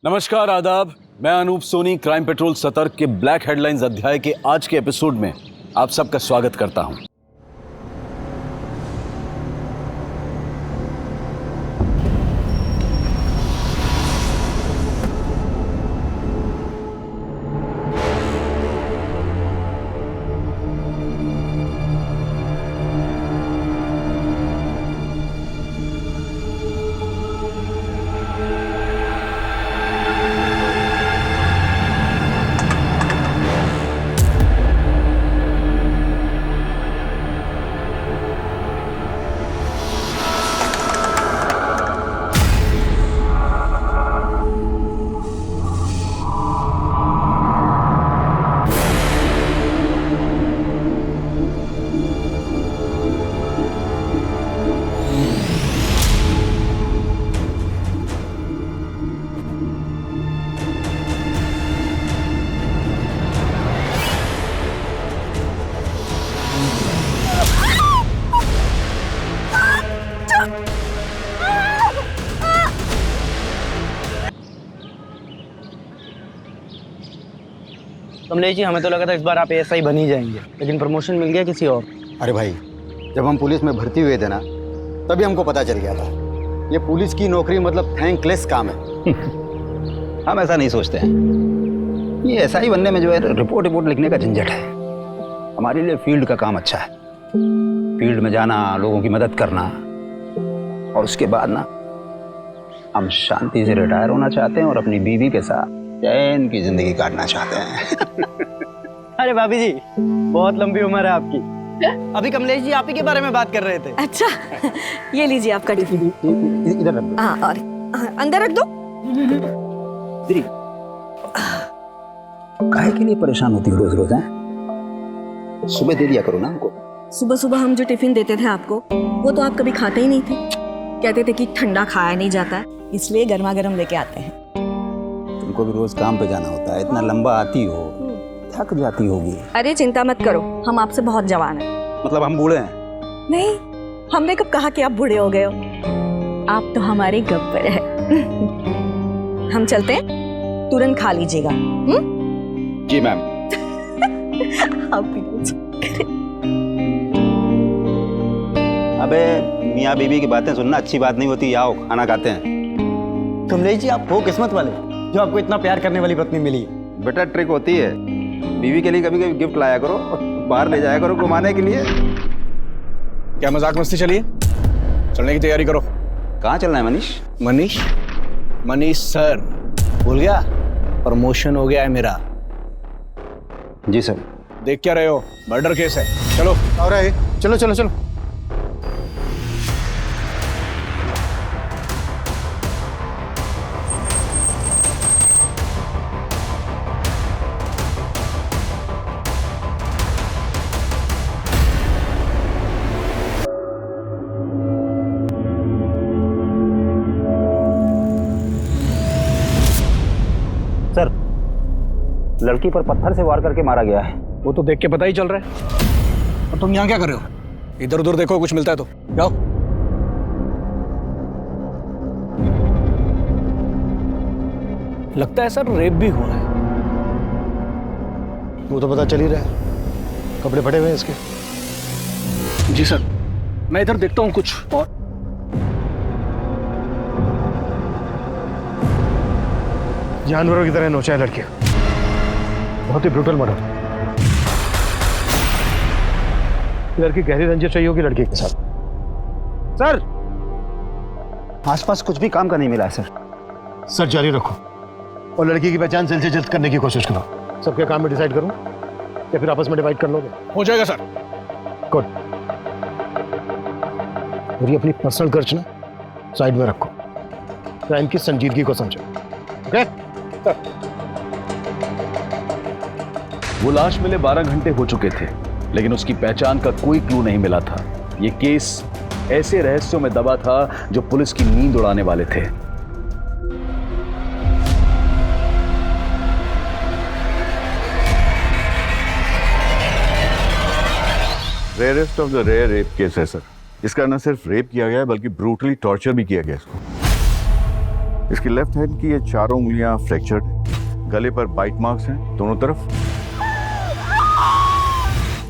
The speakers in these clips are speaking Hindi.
नमस्कार, आदाब। मैं अनूप सोनी क्राइम पेट्रोल सतर्क के ब्लैक हेडलाइंस अध्याय के आज के एपिसोड में आप सबका स्वागत करता हूं। कमलेश जी, हमें तो लगा था इस बार आप एएसआई बन ही जाएंगे, लेकिन प्रमोशन मिल गया किसी और। अरे भाई, जब हम पुलिस में भर्ती हुए थे ना, तभी हमको पता चल गया था ये पुलिस की नौकरी मतलब थैंकलेस काम है। हम ऐसा नहीं सोचते हैं। ये एसआई बनने में जो है रिपोर्ट लिखने का झंझट है। हमारे लिए फील्ड का काम अच्छा है। फील्ड में जाना, लोगों की मदद करना, और उसके बाद ना हम शांति से रिटायर होना चाहते हैं और अपनी बीवी के साथ चैन की जिंदगी काटना चाहते हैं। अरे भाभी जी, बहुत लंबी उम्र है आपकी। अभी कमलेश जी आप ही के बारे में बात कर रहे थे। अच्छा, ये लीजिए आपका टिफिन। इधर रख दो। हाँ, और अंदर रख दो। काहे के लिए परेशान होती हो रोज रोज? हैं, सुबह दे दिया करो ना हमको। सुबह सुबह हम जो टिफिन देते थे आपको, वो तो आप कभी खाते ही नहीं थे। कहते थे कि ठंडा खाया नहीं जाता, इसलिए गर्मा गर्म लेके आते हैं। तुमको भी रोज काम पे जाना होता है, इतना लंबा आती हो, थक जाती होगी। अरे चिंता मत करो, हम आपसे बहुत जवान हैं। मतलब हम बूढ़े हैं? नहीं, हमने कब कहा कि आप बूढ़े हो गए हो। आप तो हमारे गब्बर हैं। हम चलते हैं, तुरंत खा लीजिएगा। जी मैम। आप भी कुछ। अबे मियाँ बीवी की बातें सुनना अच्छी बात नहीं होती। आओ खाना खाते हैं। कमलेश जी, आप हो किस्मत वाले जो आपको इतना प्यार करने वाली पत्नी मिली। बेटा ट्रिक होती है, बीवी के लिए कभी कभी गिफ्ट लाया करो, बाहर ले जाया करो घुमाने के लिए। क्या मजाक मस्ती चलिए, चलने की तैयारी करो। कहाँ चलना है मनीष? मनीष सर, भूल गया? प्रमोशन हो गया है मेरा। जी सर। देख क्या रहे हो, मर्डर केस है। चलो। और चलो चलो चलो। सर, लड़की पर पत्थर से वार करके मारा गया है। वो तो देख के पता ही चल रहा है। और तुम यहाँ क्या कर रहे हो? इधर उधर देखो, कुछ मिलता है तो जाओ। लगता है सर रेप भी हुआ है। वो तो पता चल ही रहा है, कपड़े फटे हुए हैं इसके। जी सर, मैं इधर देखता हूँ कुछ। और जानवरों की तरह नोचा है लड़की, बहुत ही ब्रूटल मर्डर। लड़की गहरी रंजिश रही होगी लड़की के साथ। सर, आसपास कुछ भी काम का नहीं मिला है सर। सर जारी रखो और लड़की की पहचान जल्द से जल्द करने की कोशिश करो। सबके काम में डिसाइड करूं या फिर आपस में डिवाइड कर लोगे? हो जाएगा सर। गुड। और ये अपनी पर्सनल खर्च ना साइड में रखो, क्राइम की संजीदगी को समझो। ओके? वो लाश मिले 12 घंटे हो चुके थे, लेकिन उसकी पहचान का कोई क्लू नहीं मिला था। ये केस ऐसे रहस्यों में दबा था जो पुलिस की नींद उड़ाने वाले थे। Rarest of the rare rape case है सर। इसका न सिर्फ रेप किया गया है बल्कि ब्रूटली टॉर्चर भी किया गया इसको। इसकी लेफ्ट हैंड की ये चारों उंगलियां फ्रैक्चर्ड, गले पर बाइट मार्क्स हैं दोनों तरफ,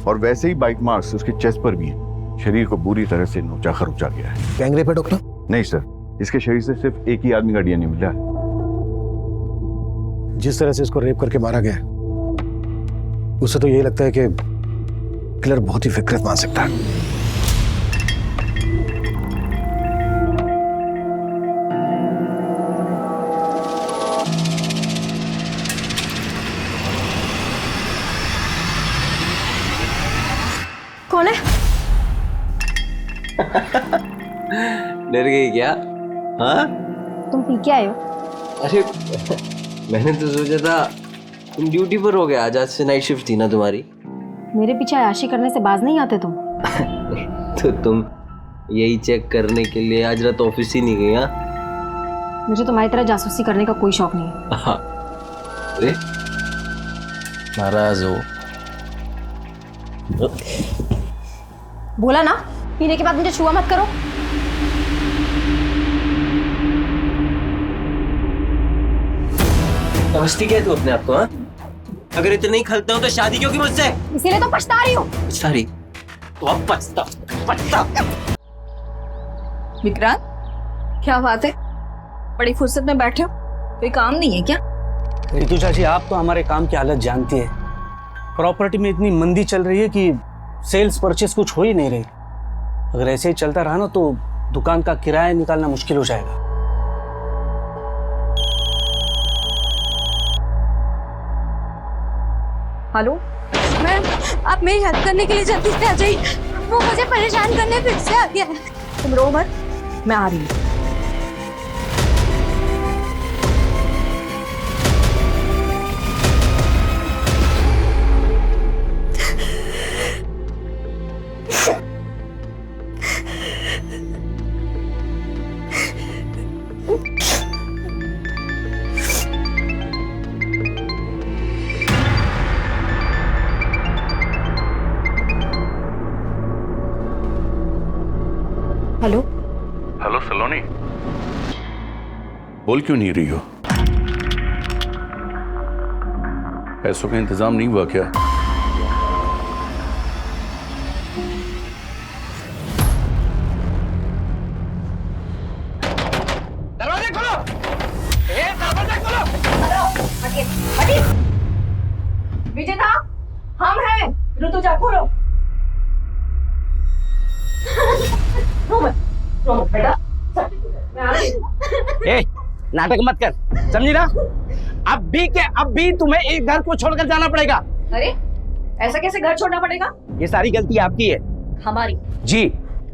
और वैसे ही बाइट मार्क्स उसके चेस्ट पर भी हैं। शरीर को बुरी तरह से नोचा खरोचा गया है। गैंग रेप है डॉक्टर? नहीं सर, इसके शरीर से सिर्फ एक ही आदमी का डीएनए मिला है। जिस तरह से इसको रेप करके मारा गया है, उससे तो यही लगता है कि किलर बहुत ही विकृत मानसिकता है। कौन है? डर गई क्या? हाँ, तुम पी के आए हो? अरे मैंने तो सोचा था तुम ड्यूटी पर हो गया, आज से नाइट शिफ्ट थी ना तुम्हारी। मेरे पीछे आयाशी करने से बाज नहीं आते तुम। तो तुम यही चेक करने के लिए आज रात ऑफिस ही नहीं गई? हाँ, मुझे तुम्हारी तरह जासूसी करने का कोई शौक नहीं है। अरे नाराज हो? बोला ना, पीने के बाद मुझे छुआ मत करो। समझती क्या है तू अपने आप को? हाँ, अगर इतना ही खलता हूँ तो शादी क्यों की मुझसे? इसीलिए तो पछता रही हूँ। सारी तो अब पछता। विक्रांत, क्या बात है? बड़ी फुर्सत में बैठे हो, कोई काम नहीं है क्या? रितु चाची, आप तो हमारे काम की हालत जानती है। प्रॉपर्टी में इतनी मंदी चल रही है कि सेल्स परचेस कुछ हो ही नहीं रही। अगर ऐसे ही चलता रहा ना तो दुकान का किराया निकालना मुश्किल हो जाएगा। हेलो मैम, आप मेरी हेल्प करने के लिए जल्दी से आ जाइए। वो मुझे परेशान करने फिर से आ गया है। तुम रो मत, मैं आ रही हूँ। हेलो हेलो सलोनी, बोल क्यों नहीं रही हो? पैसों का इंतजाम नहीं हुआ क्या? दरवाजे खोलो! दरवाजे खोलो! विजेता, हम हैं। ऋतुजा, खोलो। बेटा, ए, नाटक मत कर, समझी ना? अब भी तुम्हें एक घर को छोड़कर जाना पड़ेगा। अरे ऐसा कैसे घर छोड़ना पड़ेगा? ये सारी गलती आपकी है। हमारी? जी।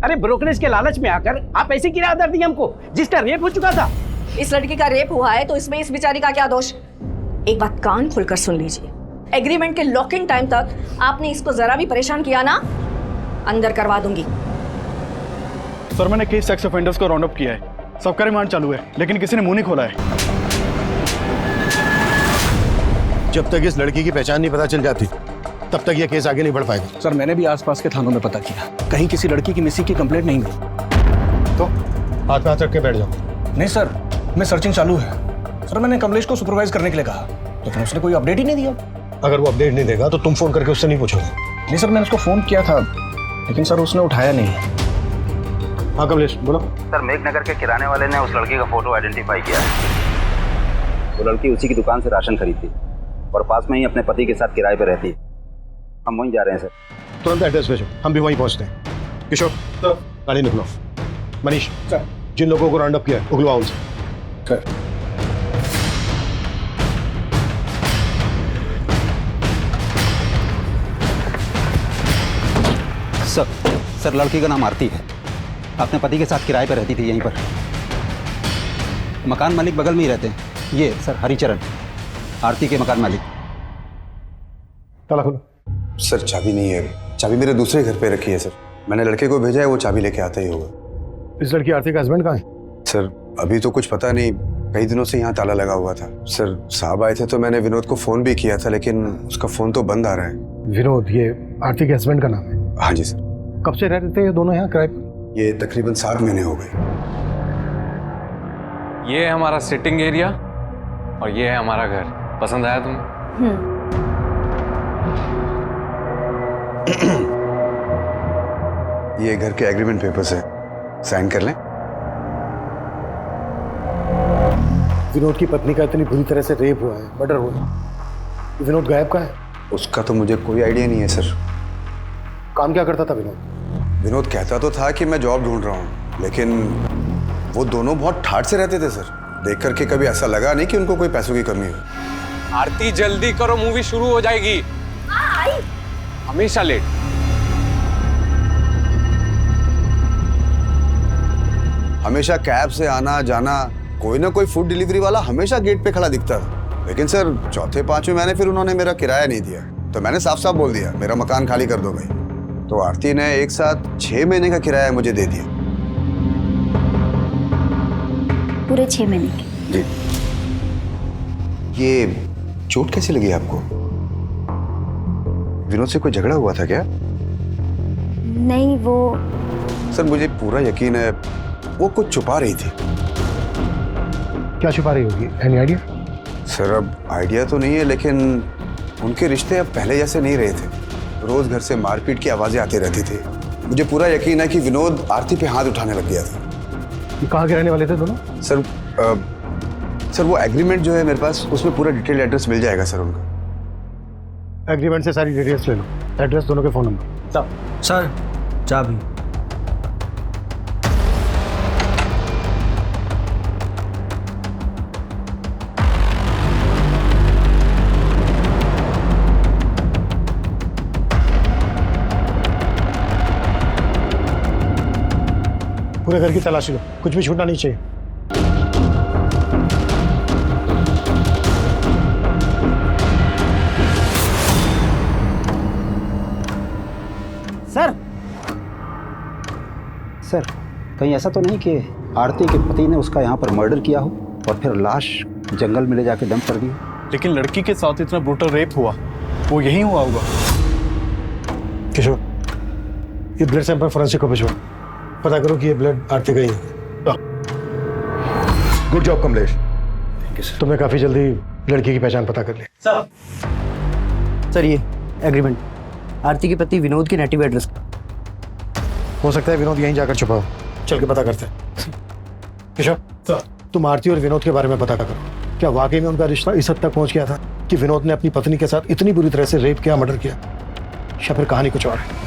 अरे ब्रोकरेज के लालच में आकर आप ऐसी किराया दर दी हमको, जिसका रेप हो चुका था। इस लड़की का रेप हुआ है तो इसमें इस बेचारी का क्या दोष? एक बात कान खुलकर सुन लीजिए, एग्रीमेंट के लॉक इन टाइम तक आपने इसको जरा भी परेशान किया ना, अंदर करवा दूंगी। सर, मैंने केस सेक्स ऑफेंडर्स को राउंड अप किया है, सबका रिमांड चालू है, लेकिन किसी ने मुंह नहीं खोला है। जब तक इस लड़की की पहचान नहीं पता चल जाती तब तक ये केस आगे नहीं बढ़ पाएगा। सर, मैंने भी आसपास के थानों में पता किया, कहीं किसी लड़की की मिसिंग की कंप्लेंट नहीं मिली। तो हाथ पे हाथ रख के बैठ जाओ। नहीं सर, मैं सर्चिंग चालू है। सर, मैंने कमलेश को सुपरवाइज करने के लिए कहा, लेकिन उसने कोई अपडेट ही नहीं दिया। अगर वो अपडेट नहीं देगा तो तुम फोन करके उससे नहीं पूछोगे? नहीं सर, मैंने उसको फोन किया था, लेकिन सर उसने उठाया नहीं। हाँ कमलेश, बोलो। सर, मेघनगर के किराने वाले ने उस लड़की का फोटो आइडेंटिफाई किया है। वो लड़की उसी की दुकान से राशन खरीदती और पास में ही अपने पति के साथ किराए पर रहती है। हम वहीं जा रहे हैं सर। तुरंत एड्रेस भेजो, हम भी वहीं पहुंचते हैं। किशोर, गाड़ी निकलो। मनीष सर, जिन लोगों को राउंड अप किया है उगलवाओ उनसे। सर, सर लड़की का नाम आरती है, अपने पति के साथ किराए पर रहती थी यहीं पर। मकान मालिक बगल में ही रहते हैं, ये सर हरिचरण, आरती के मकान मालिक। ताला खोलो। सर चाबी नहीं है, चाबी मेरे दूसरे घर पे रखी है सर। मैंने लड़के को भेजा है, वो चाबी लेके आता ही होगा। इस लड़की आरती का हस्बैंड कहाँ है? सर अभी तो कुछ पता नहीं, कई दिनों से यहाँ ताला लगा हुआ था। सर साहब आए थे तो मैंने विनोद को फोन भी किया था, लेकिन उसका फोन तो बंद आ रहा है। विनोद, ये आरती के हस्बैंड का नाम है? हाँ जी सर। कब से रह रहे थे ये दोनों यहाँ किराए पर? ये तकरीबन 7 महीने हो गए। ये है हमारा सिटिंग एरिया और ये है हमारा घर। पसंद आया तुम्हें? ये घर के एग्रीमेंट पेपर्स है, साइन कर लें। विनोद की पत्नी का इतनी बुरी तरह से रेप हुआ है, मर्डर हुआ है। विनोद गायब कहाँ है? उसका तो मुझे कोई आइडिया नहीं है सर। काम क्या करता था विनोद? विनोद कहता तो था कि मैं जॉब ढूंढ रहा हूँ, लेकिन वो दोनों बहुत ठाठ से रहते थे सर। देख करके कभी ऐसा लगा नहीं कि उनको कोई पैसों की कमी हो। आरती जल्दी करो, मूवी शुरू हो जाएगी। हमेशा लेट। हमेशा कैब से आना जाना, कोई ना कोई फूड डिलीवरी वाला हमेशा गेट पे खड़ा दिखता था। लेकिन सर चौथे पांचवें महीने फिर उन्होंने मेरा किराया नहीं दिया, तो मैंने साफ साफ बोल दिया मेरा मकान खाली कर दो भाई। तो आरती ने एक साथ 6 महीने का किराया मुझे दे दिया। पूरे 6 महीने के? जी। ये चोट कैसे लगी आपको? विनोद से कोई झगड़ा हुआ था क्या? नहीं, वो सर मुझे पूरा यकीन है वो कुछ छुपा रही थी। क्या छुपा रही होगी? Any idea? सर अब आइडिया तो नहीं है, लेकिन उनके रिश्ते अब पहले जैसे नहीं रहे थे। रोज घर से मारपीट की आवाजें आती रहती थी। मुझे पूरा यकीन है कि विनोद आरती पे हाथ उठाने लग गया था। ये कहाँ के रहने वाले थे दोनों? सर वो एग्रीमेंट जो है मेरे पास, उसमें पूरा डिटेल एड्रेस मिल जाएगा सर उनका। एग्रीमेंट से सारी डिटेल्स ले लो, एड्रेस दोनों के फोन नंबर। सर चाबी। पूरे घर की तलाशी लो, कुछ भी छूटना नहीं चाहिए। सर कहीं ऐसा तो नहीं कि आरती के पति ने उसका यहाँ पर मर्डर किया हो और फिर लाश जंगल में ले जाके डंप कर दी? लेकिन लड़की के साथ इतना ब्रूटल रेप हुआ, वो यही हुआ होगा। किशोर, ये ब्लड सैंपल फोरेंसिक को भिजवा, पता करो कि ये ब्लड आरती का ही है। गुड जॉब कमलेश, तुमने काफी जल्दी लड़की की पहचान पता कर ली। सर ये एग्रीमेंट आरती के पति विनोद के नेटिव एड्रेस। हो सकता है विनोद यहीं जाकर छुपा हो, चल के पता करते हैं। किशोर, तुम आरती और विनोद के बारे में पता करो। क्या वाकई में उनका रिश्ता इस हद तक पहुंच गया था कि विनोद ने अपनी पत्नी के साथ इतनी बुरी तरह से रेप किया, मर्डर किया, या फिर कहानी कुछ और है?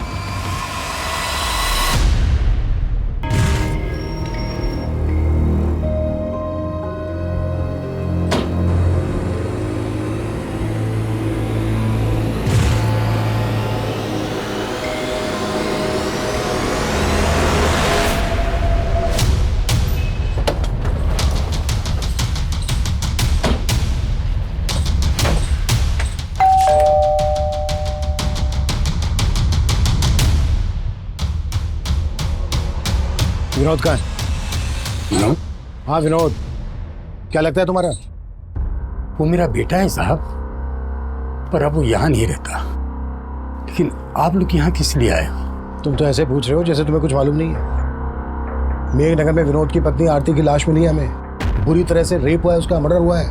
विनोद कहाँ है? हाँ विनोद, क्या लगता है तुम्हारा? वो मेरा बेटा है साहब, पर अब वो यहाँ नहीं रहता। लेकिन आप लोग यहाँ किस लिए आए? तुम तो ऐसे पूछ रहे हो जैसे तुम्हें कुछ मालूम नहीं है। मेघनगर में विनोद की पत्नी आरती की लाश मिली है हमें, बुरी तरह से रेप हुआ है, उसका मर्डर हुआ है,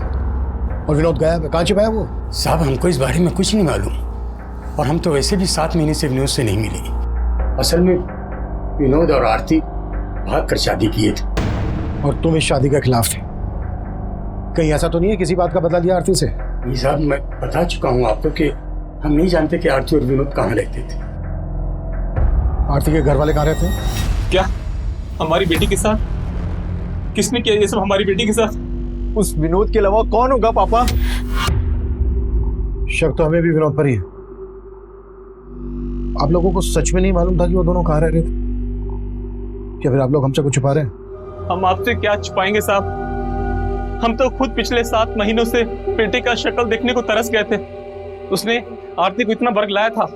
और विनोद गायब है। कहाँ छिपा है वो? साहब हमको इस बारे में कुछ नहीं मालूम, और हम तो वैसे भी 7 महीने से विनोद से नहीं मिले। असल में विनोद और आरती भाग कर शादी किए थे, और तुम इस शादी के खिलाफ थे। कहीं ऐसा तो नहीं है किसी बात का बदला लिया आरती से? नहीं साहब, मैं बता चुका हूँ आपको कि हम नहीं जानते कि आरती और विनोद कहाँ रहते थे। आरती के घर वाले कहाँ रहते हैं? क्या हमारी बेटी के साथ? किसने किया ये सब हमारी बेटी के साथ? उस विनोद के अलावा कौन होगा पापा? शक तो हमें भी विनोद पर ही है। आप लोगों को सच में नहीं मालूम था कि वो दोनों कहाँ रह रहे थे? क्या फिर आप लोग हमसे कुछ छुपा रहे हैं? हम आपसे क्या छुपाएंगे साहब? हम तो खुद पिछले 7 महीनों से बेटे का शक्ल देखने को तरस गए थे। उसने आरती को इतना बर्ग लाया था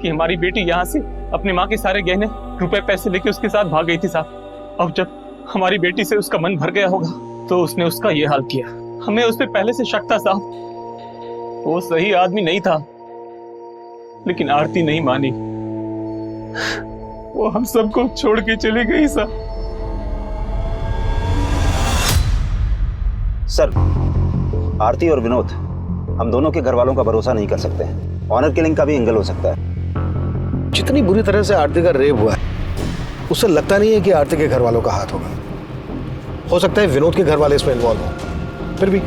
कि हमारी बेटी यहाँ से अपनी माँ के सारे गहने, रुपए, पैसे लेके उसके साथ भाग गई थी साहब। अब जब हमारी बेटी से उसका मन भर गया होगा तो उसने उसका ये हाल किया। हमें उस पर पहले से शक था साहब, वो सही आदमी नहीं था, लेकिन आरती नहीं मानी। वो हम सबको छोड़ के चली गई साहब। सर, आरती और विनोद, हम दोनों के घर वालों का भरोसा नहीं कर सकते हैं। ऑनर किलिंग का भी एंगल हो सकता है। जितनी बुरी तरह से आरती का रेप हुआ है, उससे लगता नहीं है कि आरती के घर वालों का हाथ होगा। हो सकता है विनोद के घर वाले इसमें इन्वॉल्व हो। फिर भी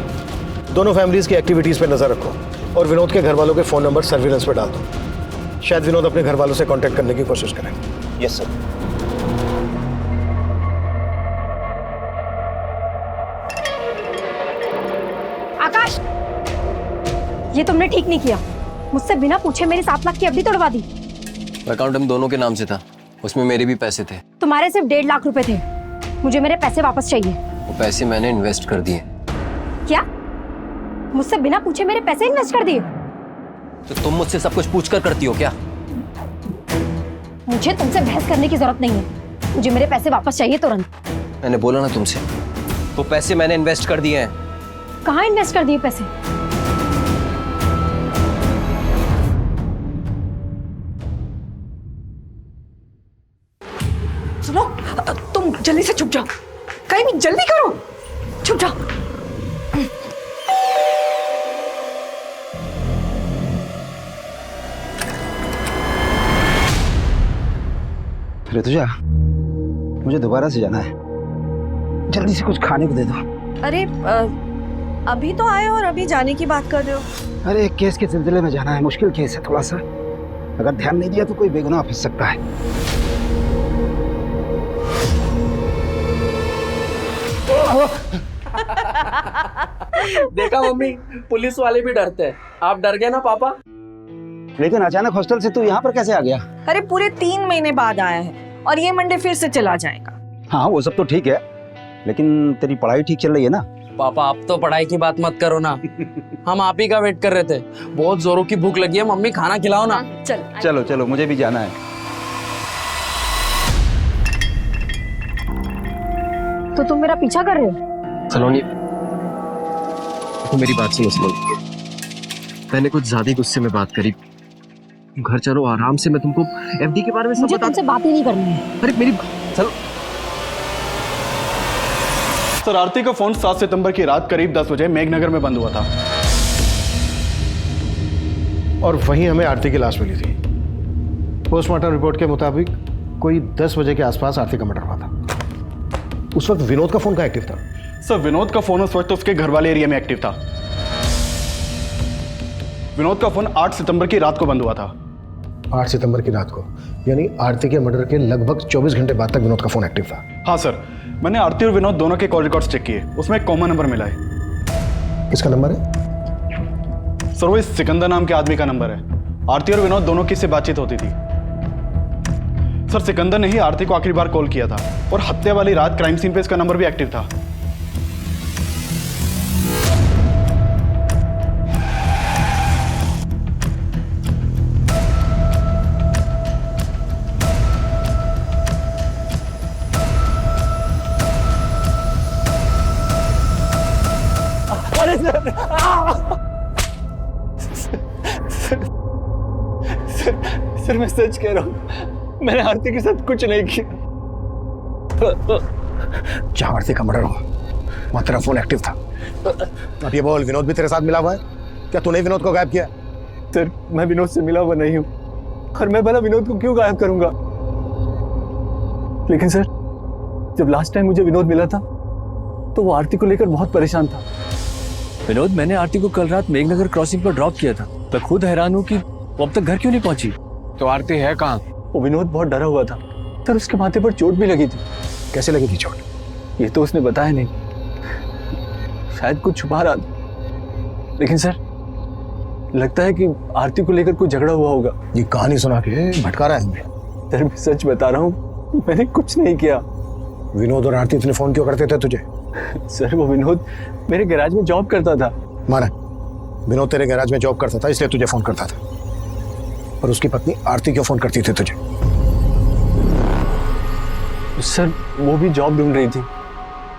दोनों फैमिलीज की एक्टिविटीज पे नजर रखो और विनोद के घर वालों के फोन नंबर सर्विलेंस पे डाल दो। शायद विनोद अपने घर वालों से कांटेक्ट करने की कोशिश करें। Yes sir. आकाश, ये तुमने ठीक नहीं किया। मुझसे बिना पूछे मेरी 7 लाख की एफडी तोड़वा दी। अकाउंट हम दोनों के नाम से था, उसमें मेरे भी पैसे थे। तुम्हारे सिर्फ 1.5 लाख रुपए थे। मुझे मेरे पैसे वापस चाहिए। वो पैसे मैंने इन्वेस्ट कर दिए। क्या? मुझसे बिना पूछे मेरे पैसे इन्वेस्ट कर दिए? तो तुम मुझसे सब कुछ पूछकर करती हो क्या? मुझे तुमसे बहस करने की जरूरत नहीं है। मुझे मेरे पैसे वापस चाहिए तुरंत। मैंने बोला ना तुमसे, वो पैसे मैंने इन्वेस्ट कर दिए हैं। कहाँ इन्वेस्ट कर दिए पैसे? सुनो, तुम जल्दी से छुप जाओ। कहीं भी जल्दी करो, छुप जाओ। ऋतुजा, मुझे दोबारा से जाना है। जल्दी से कुछ खाने को दे दो। अरे अभी तो आए और अभी जाने की बात कर रहे हो? अरे एक केस के सिलसिले में जाना है, मुश्किल केस है थोड़ा सा। अगर ध्यान नहीं दिया तो कोई बेगुनाह फंस सकता है। देखा मम्मी, पुलिस वाले भी डरते हैं। आप डर गए ना पापा? लेकिन अचानक हॉस्टल से तू यहाँ पर कैसे आ गया? अरे पूरे 3 महीने बाद आया है और ये मंडे फिर से चला जाएगा। हाँ वो सब तो ठीक है, लेकिन तेरी पढ़ाई ठीक चल रही है ना? पापा आप तो पढ़ाई की बात मत करो ना। हम आप ही का वेट कर रहे थे। बहुत जोरों की भूख लगी है, मम्मी खाना खिलाओ ना। चल चलो चलो, मुझे भी जाना है। तो तुम मेरा पीछा कर रहे हो? सलोनी, तो मेरी बात सुनो सलोनी। मैंने कुछ ज्यादा गुस्से में बात करी। घर चलो आराम से, मैं तुमको एफडी के बारे में सब मुझे बता। तुमसे बात ही नहीं करनी है। अरे मेरी चलो। सर, आरती का फोन 7 सितंबर की रात करीब 10 बजे मेघनगर में बंद हुआ था और वहीं हमें आरती की लाश मिली थी। पोस्टमार्टम रिपोर्ट के मुताबिक कोई 10 बजे के आसपास आरती का मर्डर हुआ था। उस वक्त विनोद का फोन का एक्टिव था? सर, विनोद का फोन उस वक्त उसके घर वाले एरिया में एक्टिव था। विनोद का फोन 8 सितंबर की रात को बंद हुआ था। 8 सितंबर की रात को, यानी आरती के मर्डर के लगभग 24 घंटे बाद तक विनोद का फोन एक्टिव था। हाँ सर, मैंने आरती और विनोद दोनों के कॉल रिकॉर्ड्स चेक किए, उसमें एक कॉमन नंबर मिला है। किसका नंबर है? सर, वो इस सिकंदर नाम के आदमी का नंबर है। आरती और विनोद दोनों की इससे बातचीत होती थी। सर, सिकंदर ने ही आरती को आखिरी बार कॉल किया था और हत्या वाली रात क्राइम सीन पे इसका नंबर भी एक्टिव था। सर मैं सच कह रहा हूँ, मैंने आरती के साथ कुछ नहीं किया। जहां आरती का मर्डर हुआ वहां तेरा फोन एक्टिव था। अब ये बोल, विनोद भी तेरे साथ मिला हुआ है? क्या तूने विनोद को गायब किया? सर, मैं विनोद से मिला हुआ नहीं हूँ और मैं भला विनोद को क्यों गायब करूंगा? लेकिन सर, जब लास्ट टाइम मुझे विनोद मिला था तो वो आरती को लेकर बहुत परेशान था। विनोद, मैंने आरती को कल रात मेघनगर क्रॉसिंग पर ड्रॉप किया था। मैं खुद हैरान हूँ कि वो अब तक घर क्यों नहीं पहुंची। तो आरती है कहाँ? वो विनोद बहुत डरा हुआ था सर, उसके माथे पर चोट भी लगी थी। कैसे लगी थी चोट? ये तो उसने बताया नहीं, शायद कुछ छुपा रहा था। लेकिन सर, लगता है कि आरती को लेकर कोई झगड़ा हुआ होगा। ये कहानी सुना के भटका रहा है हमें। सर मैं सच बता रहा हूँ, मैंने कुछ नहीं किया। विनोद और आरती इतने फोन क्यों करते थे तुझे? सर, वो विनोद मेरे गैराज में जॉब करता था। माना, विनोद तेरे गैराज में जॉब करता था इसलिए तुझे फोन करता था, और उसकी पत्नी आरती क्यों फोन करती थी तुझे? सर, वो भी जॉब ढूंढ रही थी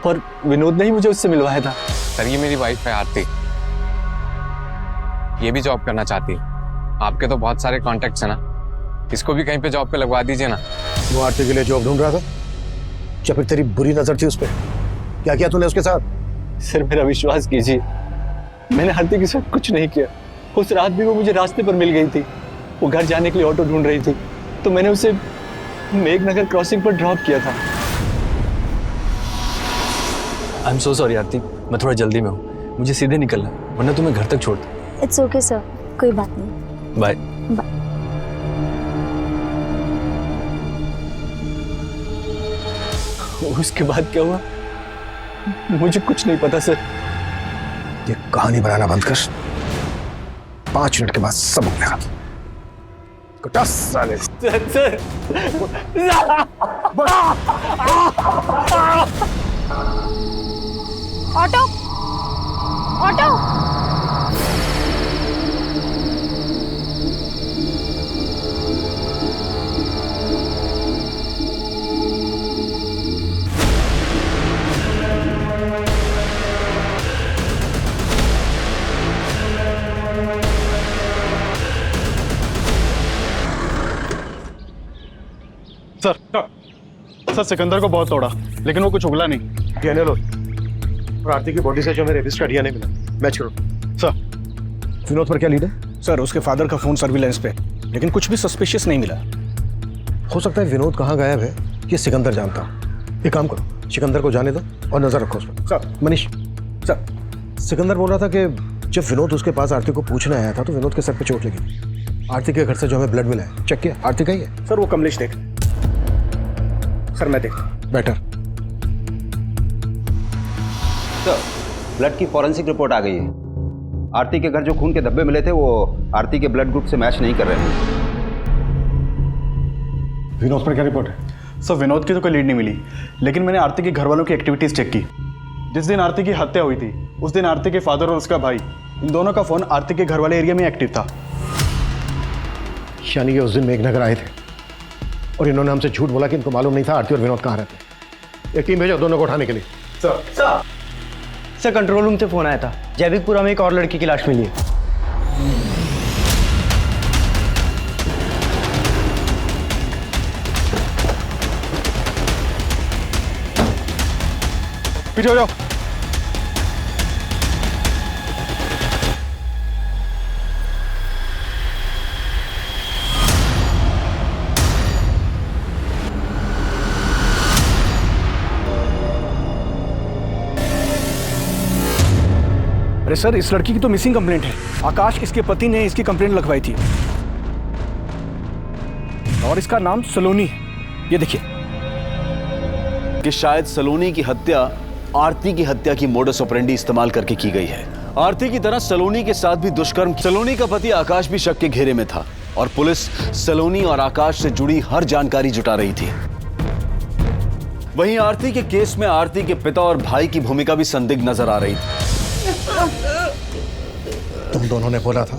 और विनोद ने ही मुझे उससे मिलवाया था। सर, ये मेरी वाइफ है आरती, ये भी जॉब करना चाहती है। आपके तो बहुत सारे कॉन्टेक्ट्स हैं ना, इसको भी कहीं पे जॉब पे लगवा दीजिए ना। वो आरती के लिए जॉब ढूंढ रहा था या फिर तेरी बुरी नजर थी उस पर? क्या किया तूने उसके साथ? सर मेरा विश्वास कीजिए, मैंने आरती के साथ कुछ नहीं किया। उस रात भी वो मुझे रास्ते पर मिल गई थी। वो घर जाने के लिए ऑटो ढूंढ रही थी, तो मैंने उसे मेघनगर क्रॉसिंग पर ड्रॉप किया था। आई एम सो सॉरी आरती, मैं थोड़ा जल्दी में हूँ, मुझे सीधे निकलना, वरना तुम्हें घर तक छोड़ दूँ। इट्स ओके सर, कोई बात नहीं। बाय। उसके बाद क्या हुआ मुझे कुछ नहीं पता सर। ये कहानी बनाना बंद कर, 5 मिनट के बाद सब हो जाएगा। साले ऑटो ऑटो सर सिकंदर को बहुत तोड़ा, लेकिन वो कुछ उगला नहीं। डीएनए लो, और आरती की बॉडी से जो मेरे रेपिस्ट का डीएनए मिला, मैच करो। सर विनोद पर क्या लीड है? सर उसके फादर का फोन सर्विलेंस पे, लेकिन कुछ भी सस्पिशियस नहीं मिला। हो सकता है विनोद कहाँ गायब है ये सिकंदर जानता हो। एक काम करो, सिकंदर को जाने दो और नजर रखो उस पर। सर मनीष सर, सिकंदर बोल रहा था कि जब विनोद उसके पास आरती को पूछने आया था तो विनोद के सर पे चोट लगी। आरती के घर से जो हमें ब्लड मिला है चेक किया, आरती का ही है। सर वो कमलेश देख, सर मैं देख। बेटर। तो ब्लड की फॉरेंसिक रिपोर्ट आ गई है। आरती के घर जो खून के धब्बे मिले थे वो आरती के ब्लड ग्रुप से मैच नहीं कर रहे हैं। विनोद पर क्या रिपोर्ट है? सर विनोद की तो कोई लीड नहीं मिली, लेकिन मैंने आरती के घर वालों की एक्टिविटीज चेक की। जिस दिन आरती की हत्या हुई थी उस दिन आरती के फादर और उसका भाई, इन दोनों का फोन आरती के घर वाले एरिया में एक्टिव था। यानी कि उस दिन मेघनगर आए थे और इन्होंने हमसे झूठ बोला कि इनको मालूम नहीं था आरती और विनोद कहाँ रहते। एक टीम भेजो दोनों को उठाने के लिए। सर कंट्रोल रूम से फोन आया था, जैविकपुरा में एक और लड़की की लाश मिली है। पीछे हो जाओ। अरे सर इस लड़की की तो मिसिंग कंप्लेंट है। आकाश इसके पति ने इसकी कंप्लेंट लिखवाई थी और इसका नाम सलोनी है। ये देखिए कि शायद सलोनी की हत्या आरती की हत्या की मोडस ऑपरेंडी इस्तेमाल करके की गई है। आरती की तरह सलोनी के साथ भी दुष्कर्म। सलोनी का पति आकाश भी शक के घेरे में था और पुलिस सलोनी और आकाश से जुड़ी हर जानकारी जुटा रही थी। वहीं आरती के केस में आरती के पिता और भाई की भूमिका भी संदिग्ध नजर आ रही थी। तुम दोनों ने बोला था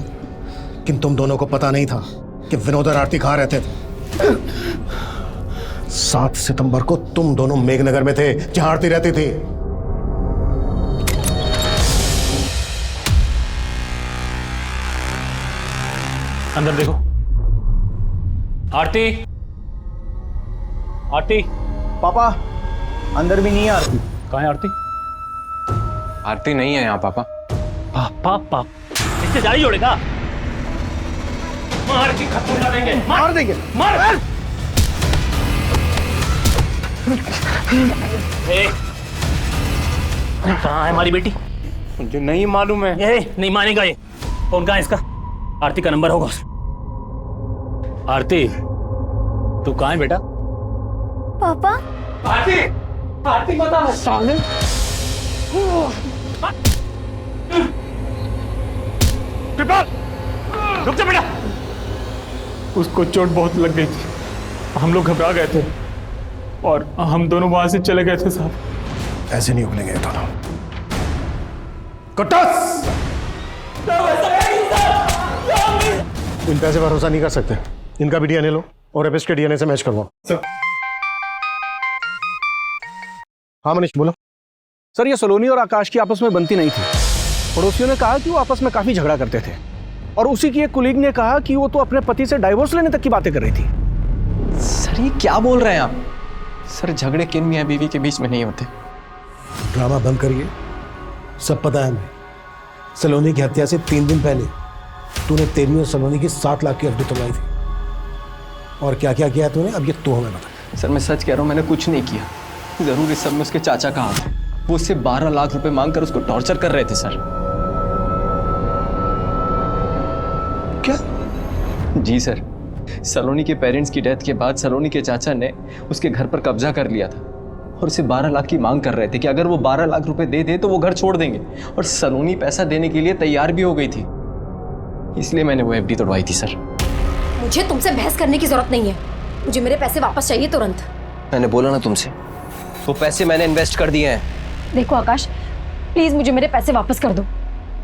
कि तुम दोनों को पता नहीं था कि विनोद और आरती कहाँ रहते थे। 7 सितंबर को तुम दोनों मेघनगर में थे जहां आरती रहती थी। अंदर देखो। आरती, आरती। पापा अंदर भी नहीं है आरती। कहाँ है आरती? आरती नहीं है यहाँ पापा। पापा इससे जारी जोड़ेगा? मार के खत्म कर देंगे। मार देंगे। मार। कहाँ है हमारी बेटी? मुझे नहीं मालूम है। ये नहीं मानेगा ये। फोन कहाँ है इसका? आरती का नंबर होगा। आरती तू कहाँ है बेटा? पापा। आरती, आरती बता। साले रुक जा बेटा। उसको चोट बहुत लग गई थी, हम लोग घबरा गए थे और हम दोनों वहां से चले गए थे साहब। ऐसे नहीं उगलेंगे दोनों। कटस! इन पे ऐसे भरोसा नहीं कर सकते। इनका भी डीएनए लो और एपिस्ट के डीएनए से मैच करवाओ। हाँ मनीष बोलो। सर ये सलोनी और आकाश की आपस में बनती नहीं थी। पड़ोसियों ने कहा कि वो आपस में काफी झगड़ा करते थे और उसी की एक कुलीग ने कहा कि वो तो अपने पति से डाइवोर्स लेने तक की बातें कर रही थी। सर ये क्या बोल रहे हैं आप? सर झगड़े किन मियां बीवी के बीच में नहीं होते। ड्रामा बंद करिए सब पता है हमें। सलोनी की हत्या से 3 दिन पहले तूने तेरी और सलोनी की 7 लाख की एफडी तोड़वाई थी। और क्या क्या किया तूने, अब ये तो हमें बता। सर मैं सच कह रहा हूँ, मैंने कुछ नहीं किया। जरूर इस सब में उसके चाचा का हाथ है। वो उससे 12 लाख रुपए मांग कर उसको टॉर्चर कर रहे थे सर। क्या? जी सर, सलोनी के पेरेंट्स की डेथ के बाद सलोनी के चाचा ने उसके घर पर कब्जा कर लिया था और उसे 12 लाख की मांग कर रहे थे कि अगर वो 12 लाख रुपए दे दे तो वो घर छोड़ देंगे। और सलोनी पैसा देने के लिए तैयार भी हो गई थी, इसलिए मैंने वो एफडी तोड़वाई थी सर। मुझे तुमसे बहस करने की जरूरत नहीं है, मुझे मेरे पैसे वापस चाहिए तुरंत। मैंने बोला ना तुमसे, वो पैसे मैंने इन्वेस्ट कर दिए हैं। देखो आकाश, प्लीज मुझे मेरे पैसे वापस कर दो।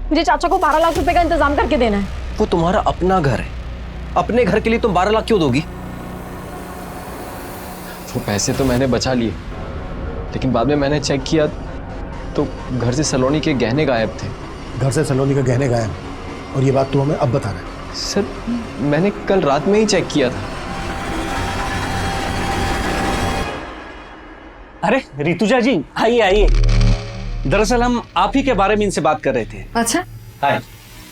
मुझे चाचा को 12 लाख रुपए का इंतजाम करके देना है। वो तुम्हारा अपना घर है, अपने घर के लिए तुम 12 लाख क्यों दोगी? वो पैसे तो मैंने बचा लिए, लेकिन बाद में मैंने चेक किया तो घर से सलोनी के गहने गायब थे। घर से सलोनी के गहने गायब, और ये बात तू हमें अब बता रहा है? सर मैंने कल रात में ही चेक किया था। अरे ऋतुजा जी, आइए आइए। दरअसल हम आप ही के बारे में इनसे बात कर रहे थे। अच्छा, हाय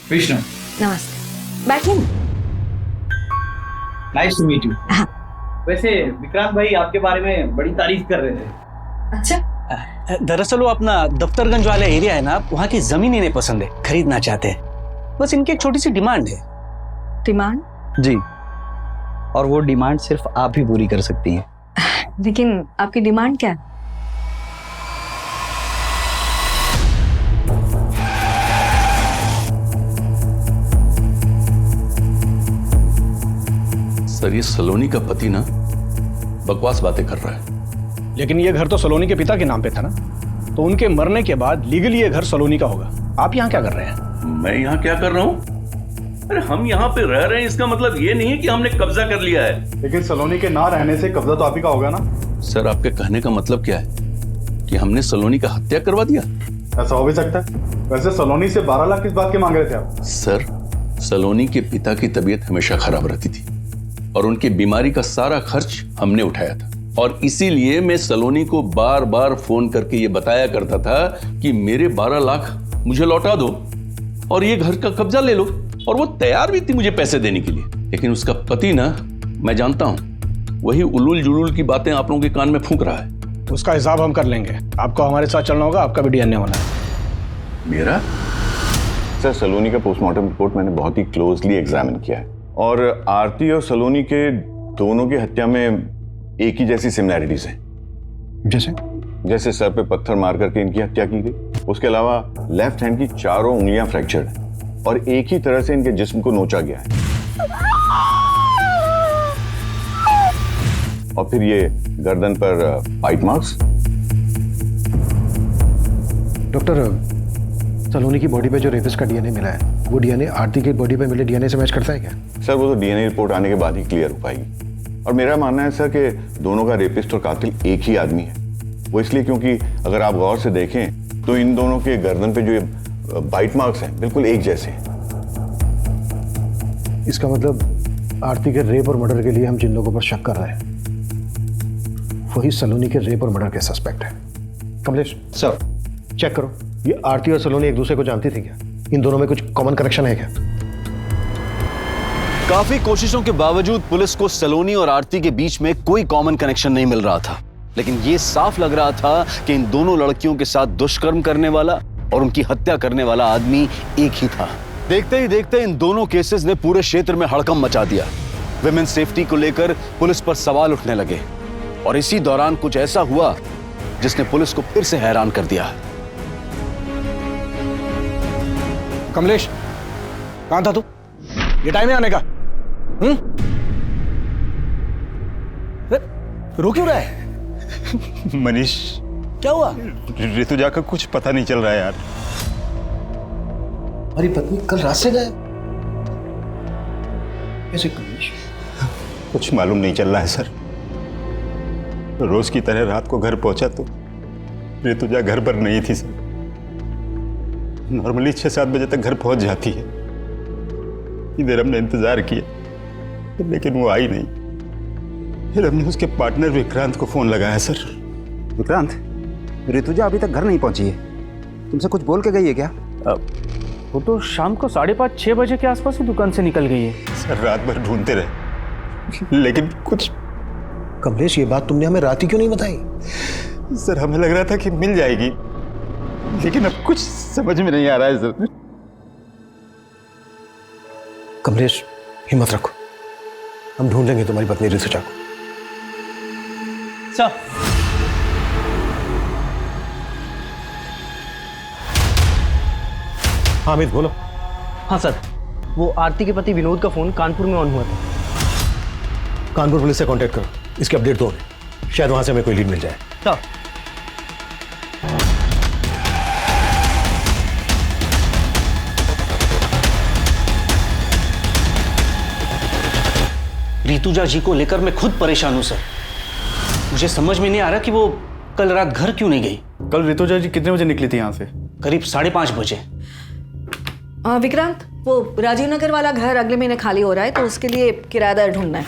विष्णु। नमस्ते, बैठिए। Nice to meet you. वैसे विक्रांत भाई आपके बारे में बड़ी तारीफ कर रहे थे। अच्छा, दरअसल वो अपना दफ्तरगंज वाला एरिया है ना, वहाँ की जमीन इन्हें पसंद है, खरीदना चाहते हैं। बस इनकी एक छोटी सी डिमांड है। डिमांड? जी, और वो डिमांड सिर्फ आप ही पूरी कर सकती हैं। लेकिन आपकी डिमांड क्या है? सर ये सलोनी का पति ना बकवास बातें कर रहा है। लेकिन ये घर तो सलोनी के पिता के नाम पे था ना, तो उनके मरने के बाद लीगली ये घर सलोनी का होगा। आप यहाँ क्या कर रहे हैं? मैं यहाँ क्या कर रहा हूँ? अरे हम यहाँ पे रह रहे हैं, इसका मतलब ये नहीं है कि हमने कब्जा कर लिया है। लेकिन सलोनी के ना रहने से कब्जा तो आप ही का होगा ना? सर आपके कहने का मतलब क्या है कि हमने सलोनी का हत्या करवा दिया? ऐसा हो भी सकता है। वैसे सलोनी से 12 लाख किस बात के मांग रहे थे आप? सर सलोनी के पिता की तबीयत हमेशा खराब रहती थी और उनकी बीमारी का सारा खर्च हमने उठाया था, और इसीलिए मैं सलोनी को बार बार फोन करके ये बताया करता था कि मेरे 12 लाख मुझे लौटा दो और ये घर का कब्जा ले लो, और वो तैयार भी थी मुझे पैसे देने के लिए। लेकिन उसका पति ना, मैं जानता हूं, वही उलूल जुलूल की बातें आप लोगों के कान में फूंक रहा है। उसका हिसाब हम कर लेंगे। आपको हमारे साथ चलना होगा, आपका भी डीएनए होना है। मेरा? सर सलोनी का पोस्टमार्टम रिपोर्ट मैंने बहुत ही क्लोजली एग्जामिन किया है, और आरती और सलोनी के दोनों की हत्या में एक ही जैसी सिमिलैरिटीज हैं। जैसे सर पे पत्थर मार करके इनकी हत्या की गई, उसके अलावा लेफ्ट हैंड की चारों उंगलियां फ्रैक्चर्ड हैं और एक ही तरह से इनके जिस्म को नोचा गया है। और फिर ये गर्दन पर बाइट मार्क्स। डॉक्टर, सलोनी की बॉडी पे जो रेपिस्ट का डीएनए मिला है, वो डीएनए आरती की बॉडी पे मिले डीएनए से मैच करता है क्या? सर वो तो डीएनए रिपोर्ट आने के बाद ही क्लियर हो पाएगी। और मेरा मानना है सर कि दोनों का रेपिस्ट और कातिल एक ही आदमी है। वो इसलिए क्योंकि अगर आप गौर से देखें तो इन दोनों के गर्दन पे जो ये बाइट मार्क्स हैं बिल्कुल एक जैसे हैं। इसका मतलब आरती के रेप और मर्डर के लिए हम जिन लोगों पर शक कर रहे हैं वही सलोनी के रेप और मर्डर के सस्पेक्ट है। कमलेश सर, चेक करो, ये आरती और सलोनी एक दूसरे को जानती थी क्या? इन दोनों में कुछ कॉमन कनेक्शन है क्या? काफी कोशिशों के बावजूद पुलिस को सलोनी और आरती के बीच में कोई कॉमन कनेक्शन नहीं मिल रहा था, लेकिन यह साफ लग रहा था कि इन दोनों लड़कियों के साथ दुष्कर्म करने वाला और उनकी हत्या करने वाला आदमी एक ही था। देखते ही देखते इन दोनों केसेस ने पूरे क्षेत्र में हड़कंप मचा दिया। विमेन सेफ्टी को लेकर पुलिस पर सवाल उठने लगे, और इसी दौरान कुछ ऐसा हुआ जिसने पुलिस को फिर से हैरान कर दिया। कमलेश, कहां था तू? ये टाइम है आने का? रो क्यों रहा है? मनीष, क्या हुआ? ऋतुजा का कुछ पता नहीं चल रहा है यार। हमारी पत्नी कल रात से गायब कैसे? कमलेश, कुछ मालूम नहीं चल रहा है सर। रोज की तरह रात को घर पहुंचा तो ऋतुजा घर पर नहीं थी सर। नॉर्मली 6-7 बजे तक घर पहुंच जाती है। इधर हमने इंतजार किया लेकिन वो आई नहीं। फिर हमने उसके पार्टनर विक्रांत को फोन लगाया सर। विक्रांत, ऋतुजा अभी तक घर नहीं पहुंची है। तुमसे कुछ बोल के गई है क्या? वो तो शाम को 5:30-6 बजे के आसपास ही दुकान से निकल गई है। सर रात भर ढूंढते रहे लेकिन कुछ। कमलेश, ये बात तुमने हमें रात ही क्यों नहीं बताई? सर हमें लग रहा था कि मिल जाएगी, लेकिन अब कुछ समझ में नहीं आ रहा है सर। कमलेश, हिम्मत रखो, हम ढूंढ लेंगे तुम्हारी पत्नी ऋतुजा को। सर, हामिद बोलो। हाँ सर, वो आरती के पति विनोद का फोन कानपुर में ऑन हुआ था। कानपुर पुलिस से कांटेक्ट करो, इसकी अपडेट दो, शायद वहां से हमें कोई लीड मिल जाए। सर, ऋतुजा जी को लेकर मैं खुद परेशान हूं सर। मुझे समझ में नहीं आ रहा कि वो कल रात घर क्यों नहीं गई। कल ऋतुजा जी कितने बजे निकली थी यहाँ से? करीब 5:30 बजे। विक्रांत, वो राजीव नगर वाला घर अगले महीने खाली हो रहा है, तो उसके लिए किराएदार ढूंढना है।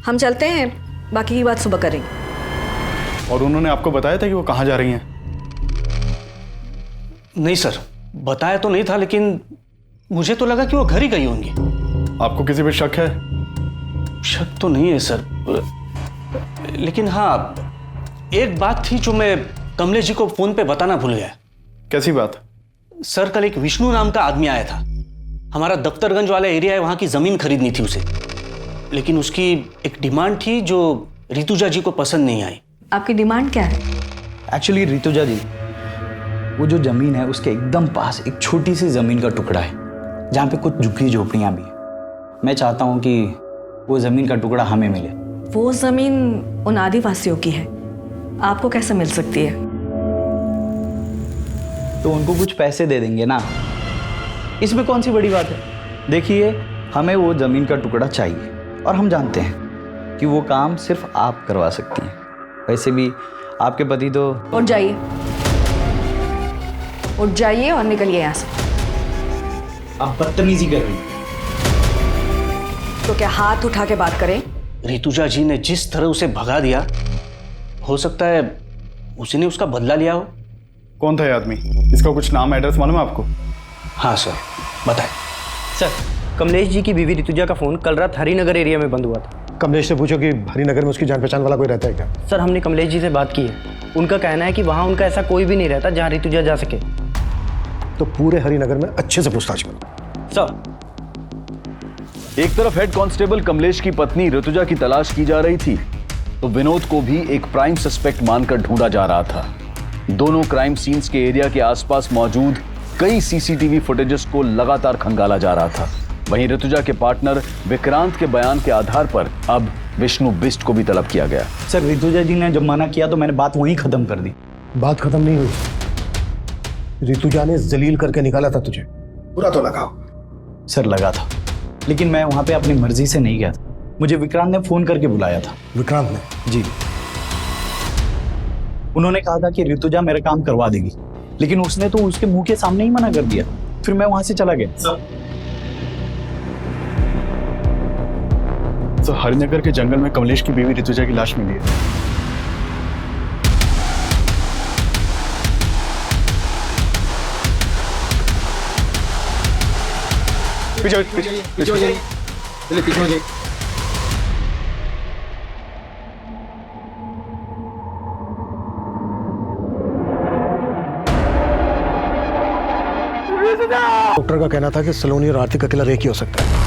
हम चलते हैं, बाकी की बात सुबह करेंगे। और उन्होंने आपको बताया था कि वो कहाँ जा रही हैं? नहीं सर, बताया तो नहीं था, लेकिन मुझे तो लगा कि वो घर ही गई होंगी। आपको किसी पे शक है? शक तो नहीं है सर, लेकिन हाँ, एक बात थी जो मैं कमलेश जी को फोन पे बताना भूल गया। कैसी बात? सर, कल एक विष्णु नाम का आदमी आया था। हमारा दफ्तरगंज वाला एरिया है, वहां की जमीन खरीदनी थी उसे, लेकिन उसकी एक डिमांड थी जो ऋतुजा जी को पसंद नहीं आई। आपकी डिमांड क्या है? एक्चुअली ऋतुजा जी, वो जो जमीन है उसके एकदम पास एक छोटी सी जमीन का टुकड़ा है जहाँ पे कुछ झुग्गी झोपड़ियाँ भी है। मैं चाहता हूँ कि वो जमीन का टुकड़ा हमें मिले। वो जमीन उन आदिवासियों की है, आपको कैसे मिल सकती है? तो उनको कुछ पैसे दे देंगे ना, इसमें कौन सी बड़ी बात है। देखिए, हमें वो जमीन का टुकड़ा चाहिए और हम जानते हैं कि वो काम सिर्फ आप करवा सकती हैं। वैसे भी आपके पति तो। उठ जाइए, उठ जाइए और निकलिए यहाँ से। आप बदतमीजी कर रही हैं। तो क्या हाथ उठा के बात करें? ऋतुजा जी ने जिस तरह उसे भगा दिया, हो सकता है उसी ने उसका बदला लिया हो। कौन था ये आदमी? इसका कुछ नाम एड्रेस मालूम है आपको? हाँ सर, बताएं। सर, कमलेश जी की बीवी ऋतुजा का फोन कल रात हरिनगर एरिया में बंद हुआ था। कमलेश से पूछो कि हरिनगर में उसकी जान पहचान वाला कोई रहता है क्या? सर, हमने कमलेश जी से बात की है, उनका कहना है कि वहाँ उनका ऐसा कोई भी नहीं रहता जहाँ ऋतुजा जा सके। तो पूरे हरिनगर में अच्छे से पूछताछ करो। सर, एक तरफ हेड कांस्टेबल कमलेश की पत्नी ऋतुजा की तलाश की जा रही थी, तो विनोद को भी एक प्राइम सस्पेक्ट मानकर ढूंढा जा रहा था। दोनों क्राइम सीन्स के एरिया के आसपास मौजूद कई सीसीटीवी फुटेजेस को लगातार खंगाला जा रहा था। वहीं ऋतुजा के पार्टनर विक्रांत के बयान के आधार पर अब विष्णु बिष्ट को भी तलब किया गया। सर, ऋतुजा जी ने जब मना किया तो मैंने बात वहीं खत्म कर दी। बात खत्म नहीं हुई, ऋतुजा ने जलील करके निकाला था तुझे, बुरा तो लगा। सर, लगा था, लेकिन मैं वहां पे अपनी मर्जी से नहीं गया था। मुझे विक्रांत ने फोन करके बुलाया था। विक्रांत ने? जी। उन्होंने कहा था कि ऋतुजा मेरा काम करवा देगी, लेकिन उसने तो उसके मुंह के सामने ही मना कर दिया। फिर मैं वहां से चला गया। तो हरिनगर के जंगल में कमलेश की बीवी ऋतुजा की लाश मिली है। पीछे डॉक्टर का कहना था कि सलोनी और आरती का किलर एक ही हो सकता है।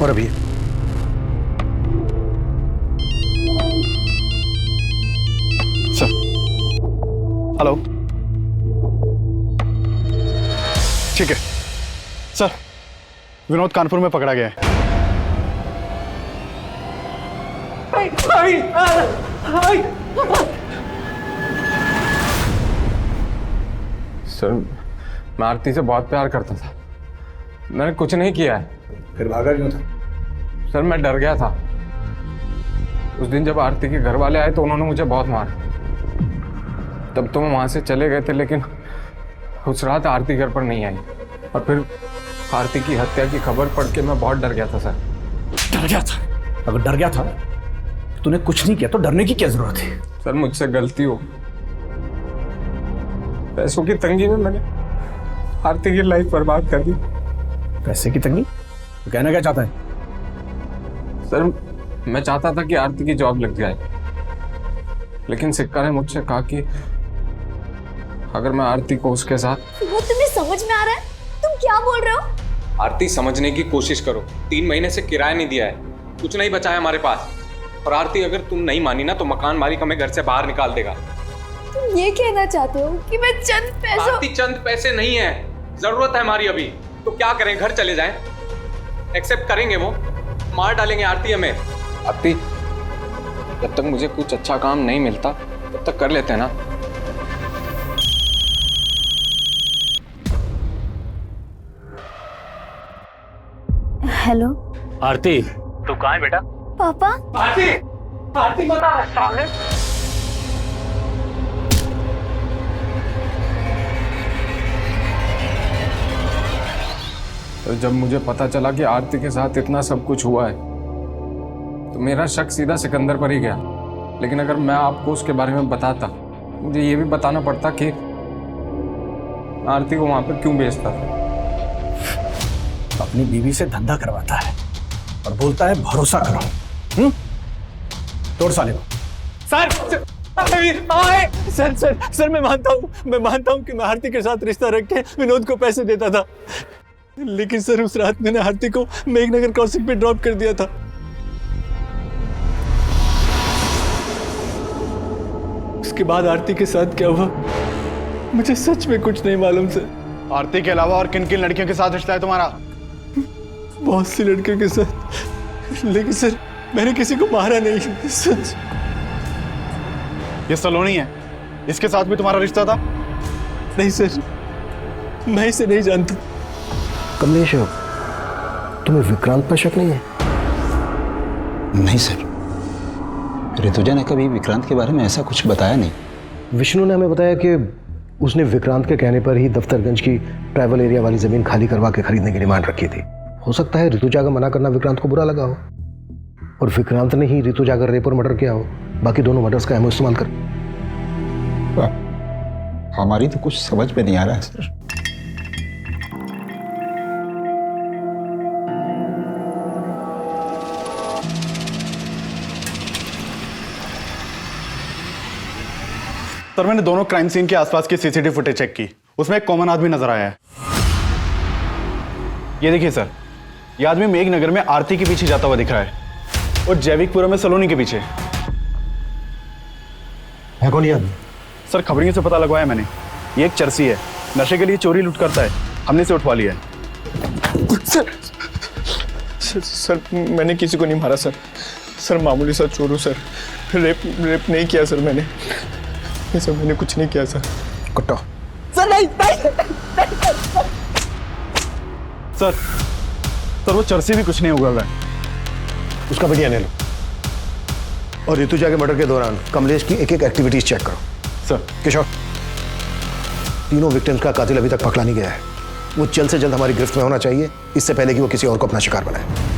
और अभी सर, हेलो, ठीक है सर, विनोद कानपुर में पकड़ा गया है। सर, मैं आरती से बहुत प्यार करता था, मैंने कुछ नहीं किया है। फिर भागा क्यों था? सर, मैं डर गया था। उस दिन जब आरती के घर वाले आए तो उन्होंने मुझे बहुत मारा। तब तो हम वहाँ से चले गए थे, लेकिन उस रात आरती घर पर नहीं आई। और फिर आरती की हत्या की खबर पढ़ के मैं बहुत डर गया था सर। डर गया था? अगर डर गया था तूने कुछ नहीं किया तो डरने की क्या जरूरत है? सर, मुझसे गलती हो, पैसों की तंगी में मैंने आरती की लाइफ बर्बाद कर दी। पैसे की तंगी? तो कहना क्या चाहता है? सर मैं चाहता था कि आरती की जॉब लग जाए, लेकिन सिक्का ने मुझसे कहा कि अगर मैं आरती को उसके साथ। वो तुम्हें समझ में आ रहा है? तुम क्या बोल रहे हो? आरती समझने की कोशिश करो, 3 महीने से किराया नहीं दिया है, कुछ नहीं बचा है हमारे पास। और आरती अगर तुम नहीं मानी ना तो मकान मालिक हमें घर से बाहर निकाल देगा। तुम ये कहना चाहते हो कि मैं चंद पैसों? आरती चंद पैसे नहीं है, जरूरत है हमारी अभी। तो क्या करें, घर चले जाएं? एक्सेप्ट करेंगे वो? मार डालेंगे आरती हमें। आरती जब तक मुझे कुछ अच्छा काम नहीं मिलता तब तक कर लेते हैं ना। हेलो आरती, तू कहाँ है बेटा? पापा। आरती, आरती बता साले। तो जब मुझे पता चला कि आरती के साथ इतना सब कुछ हुआ है तो मेरा शक सीधा सिकंदर पर ही गया। लेकिन अगर मैं आपको उसके बारे में बताता, मुझे ये भी बताना पड़ता कि आरती को वहां पर क्यों भेजता था। अपनी बीवी से धंधा करवाता है और बोलता है भरोसा करो। तोड़ साले को। सर मैं मानता हूँ कि मैं आरती के साथ रिश्ता रख के विनोद को पैसे देता था, लेकिन सर उस रात मैंने आरती को मेघनगर क्रॉसिंग पे ड्रॉप कर दिया था। उसके बाद आरती के साथ क्या हुआ मुझे सच में कुछ नहीं मालूम सर। आरती के अलावा और किन किन लड़कियों के साथ रिश्ता है तुम्हारा? बहुत सी लड़कियों के साथ, लेकिन सर मैंने किसी को मारा नहीं, सच। ये सलोनी है, इसके साथ भी तुम्हारा रिश्ता था? नहीं सर, मैं इसे नहीं जानता। कमलेश, तुम्हें विक्रांत पर शक नहीं है? नहीं सर, ऋतुजा ने कभी विक्रांत के बारे में ऐसा कुछ बताया नहीं। विष्णु ने हमें बताया कि उसने विक्रांत के कहने पर ही दफ्तरगंज की ट्रैवल एरिया वाली जमीन खाली करवा के खरीदने की डिमांड रखी थी। हो सकता है ऋतुजा का मना करना विक्रांत को बुरा लगा हो और विक्रांत ने ही ऋतुजा का रेप और मर्डर किया हो, बाकी दोनों मर्डर्स का एमओ इस्तेमाल कर। हमारी तो कुछ समझ में नहीं आ रहा है सर। सर मैंने दोनों क्राइम सीन के आसपास की सीसीटीवी फुटेज चेक की, उसमें एक कॉमन आदमी नजर आया है। ये देखिए सर, ये आदमी मेघनगर में आरती के पीछे जाता हुआ दिख रहा है और जैविकपुरा में सलोनी के पीछे है। कौन ये आदमी? सर खबरियों से पता लगवाया मैंने, ये एक चरसी है, नशे के लिए चोरी लूट करता है, हमने इसे उठवा लिया है। सर मैंने किसी को नहीं मारा सर। सर मामूली सा चोर हूँ सर, रेप नहीं किया सर मैंने। ये सब मैंने कुछ नहीं किया सर। कुट्टो। सर नहीं। सर वो चरसी भी कुछ नहीं हुआ है। उसका बढ़िया ले लो और ऋतुजा के मर्डर के दौरान कमलेश की एक एक एक्टिविटीज चेक करो। सर किशोर, तीनों विक्टिम्स का कातिल अभी तक पकड़ा नहीं गया है। वो जल्द से जल्द हमारी गिरफ्त में होना चाहिए, इससे पहले कि वो किसी और को अपना शिकार बनाए।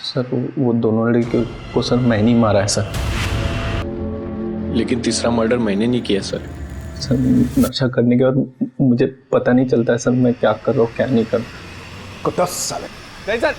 सर वो दोनों लड़के को सर मैंने ही मारा है सर। लेकिन तीसरा मर्डर मैंने नहीं किया सर। सर नशा करने के बाद मुझे पता नहीं चलता है सर मैं क्या कर रहा हूँ क्या नहीं कर रहा। कुत्ता साले। नहीं सर,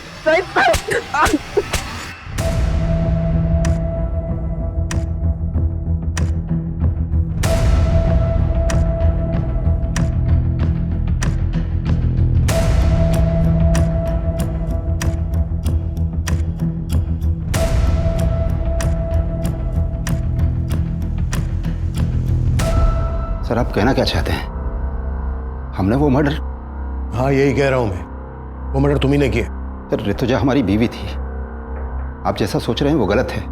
सर आप कहना क्या चाहते हैं? हमने वो मर्डर? हाँ यही कह रहा हूं मैं, वो मर्डर तुम ही ने किया। सर ऋतुजा हमारी बीवी थी, आप जैसा सोच रहे हैं वो गलत है।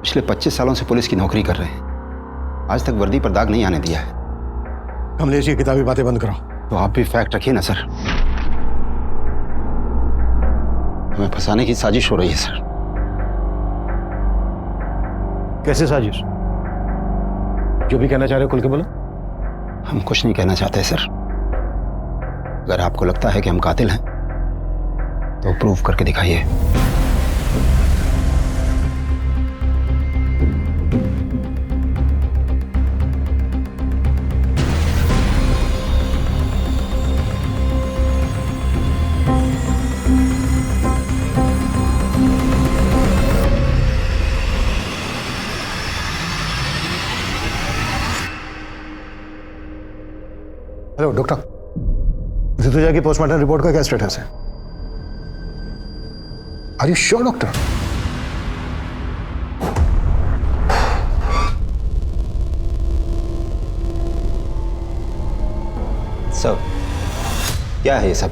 पिछले 25 सालों से पुलिस की नौकरी कर रहे हैं, आज तक वर्दी पर दाग नहीं आने दिया है। कमलेश ये किताबी बातें बंद करो। तो आप भी फैक्ट रखिए ना सर। हमें फंसाने की साजिश हो रही है सर। कैसे साजिश? जो भी कहना चाह रहे हो खुल के बोलो। हम कुछ नहीं कहना चाहते सर। अगर आपको लगता है कि हम कातिल हैं तो प्रूव करके दिखाइए। हेलो डॉक्टर, ऋतुजा की पोस्टमार्टम रिपोर्ट का क्या स्टेटस है? Are you sure doctor? Sir क्या है ये सब?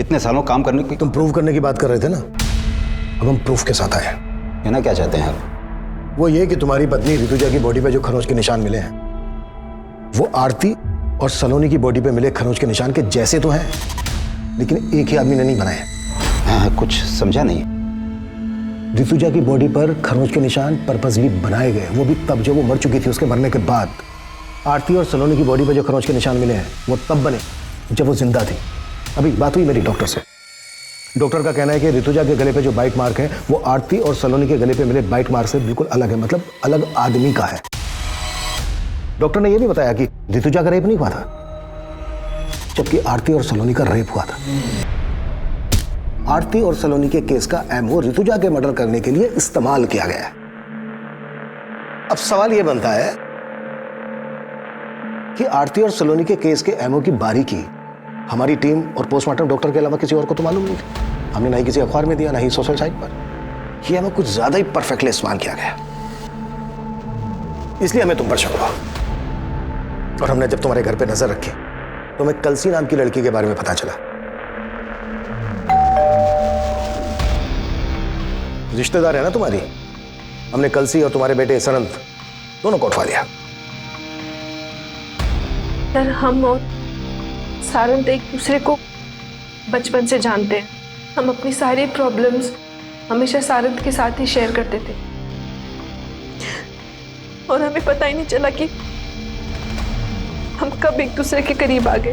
इतने सालों काम करने की। तुम प्रूव करने की बात कर रहे थे ना, अब हम प्रूफ के साथ आए। कहना क्या चाहते हैं आप? वो ये कि तुम्हारी पत्नी ऋतुजा की बॉडी पे जो खरोंच के निशान मिले हैं वो आरती और सलोनी की बॉडी पे मिले खरोंच के निशान के जैसे तो हैं, लेकिन एक ही आदमी ने नहीं बनाए। हाँ, कुछ समझा नहीं। ऋतुजा की बॉडी पर खरोंच के निशान पर्पसली बनाए गए, वो भी तब जब वो मर चुकी थी। उसके मरने के बाद आरती और सलोनी की बॉडी पर जो खरोंच के निशान मिले हैं वो तब बने जब वो जिंदा थी। अभी बात हुई मेरी डॉक्टर से। डॉक्टर का कहना है कि ऋतुजा के गले पे जो बाइट मार्क है वो आरती और सलोनी के गले पे मिले बाइट मार्क से बिल्कुल अलग है, मतलब अलग आदमी का है। डॉक्टर ने यह भी बताया कि ऋतुजा का रेप नहीं हुआ था, जबकि आरती और सलोनी का रेप हुआ था। आरती और सलोनी के केस का एमओ ऋतुजा के मर्डर करने के लिए इस्तेमाल किया गया है। अब सवाल यह बनता है कि आरती और सलोनी के केस के एमओ की बारीकी हमारी टीम और पोस्टमार्टम डॉक्टर के अलावा किसी और को तो मालूम नहीं थी। हमने ना ही किसी अखबार में दिया, ना ही सोशल साइट पर। यह एमओ कुछ ज्यादा ही परफेक्टली इस्तेमाल किया गया, इसलिए हमें तुम पर शक हुआ। और हमने जब तुम्हारे घर पे नजर रखी तो हमें कलसी नाम की लड़की के बारे में पता चला। रिश्तेदार है ना तुम्हारी। हमने कलसी और तुम्हारे बेटे सरंत दोनों को उठवा लिया। सर, हम और सारंत एक दूसरे को बचपन से जानते हैं। हम अपनी सारी प्रॉब्लम्स हमेशा सारंत के साथ ही शेयर करते थे और हमें पता ही नहीं चला कि हम कब एक दूसरे के करीब आ गए।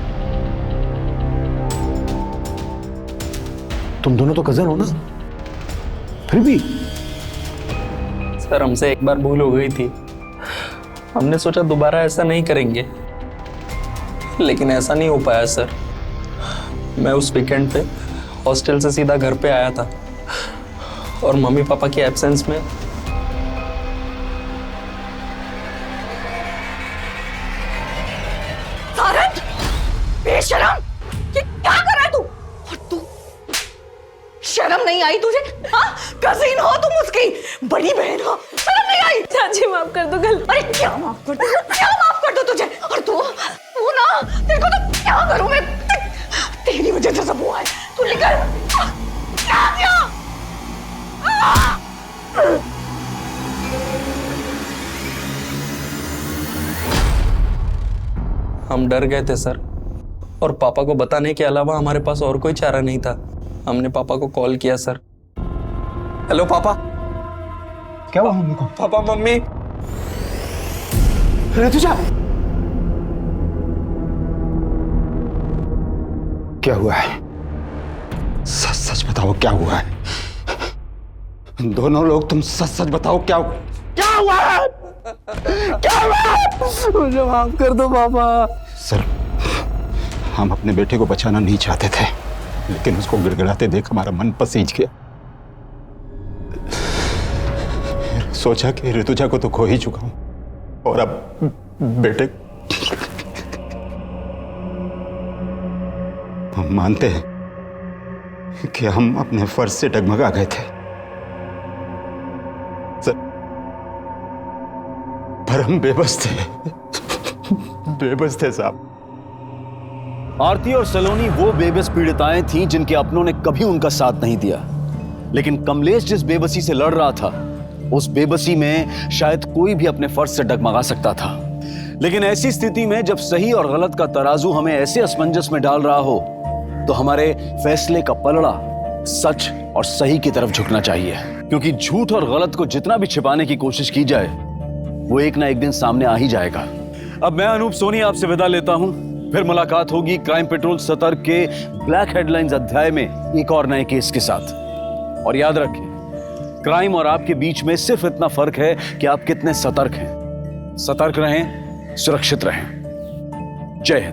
तुम दोनों तो कजन हो ना, फिर भी। सर, हमसे एक बार भूल हो गई थी। हमने सोचा दोबारा ऐसा नहीं करेंगे, लेकिन ऐसा नहीं हो पाया सर। मैं उस वीकेंड पे हॉस्टल से सीधा घर पे आया था और मम्मी पापा के एब्सेंस में सारंग, बेशरम, ये क्या कर रहा है तू? और तू शर्म नहीं आई तुझे? हाँ, कजिन हो तुम उसकी, बड़ी बहन हो, शर्म नहीं आई? चाची माफ कर दो गलती। अरे क्या माफ कर दो? क्या माफ कर दो तुझे? और तू ना, तेरे को तो क्या करूं मैं? तेरी वजह से सब हुआ है। तू निकल। क्या किया? हम डर गए थे सर, और पापा को बताने के अलावा हमारे पास और कोई चारा नहीं था। हमने पापा को कॉल किया सर। हेलो पापा। क्या हुआ मम्मी को? पापा, मम्मी। ऋतुजा, क्या हुआ है? सच सच बताओ क्या हुआ है? दोनों लोग तुम सच सच बताओ क्या हुआ है? क्या हुआ है? मुझे माफ कर दो पापा। सर, हम अपने बेटे को बचाना नहीं चाहते थे, लेकिन उसको गिड़गिड़ाते देख हमारा मन पसीज गया। सोचा कि ऋतुजा को तो खो ही चुका हूं और अब बेटे। हम मानते हैं कि हम अपने फर्ज से डगमगा गए थे सर, पर हम बेबस थे साहब। आरती और सलोनी वो बेबस पीड़िताएं थीं जिनके अपनों ने कभी उनका साथ नहीं दिया। लेकिन कमलेश जिस बेबसी से लड़ रहा था, उस बेबसी में शायद कोई भी अपने फर्ज से डगमगा सकता था। लेकिन ऐसी स्थिति में जब सही और गलत का तराजू हमें ऐसे असमंजस में डाल रहा हो, तो हमारे फैसले का पलड़ा सच और सही की तरफ झुकना चाहिए, क्योंकि झूठ और गलत को जितना भी छिपाने की कोशिश की जाए वो एक ना एक दिन सामने आ ही जाएगा। अब मैं अनूप सोनी आपसे विदा लेता हूं, फिर मुलाकात होगी क्राइम पेट्रोल सतर्क के ब्लैक हेडलाइंस अध्याय में एक और नए केस के साथ। और याद रखें, क्राइम और आपके बीच में सिर्फ इतना फर्क है कि आप कितने सतर्क हैं। सतर्क रहें, सुरक्षित रहें। जय हिंद।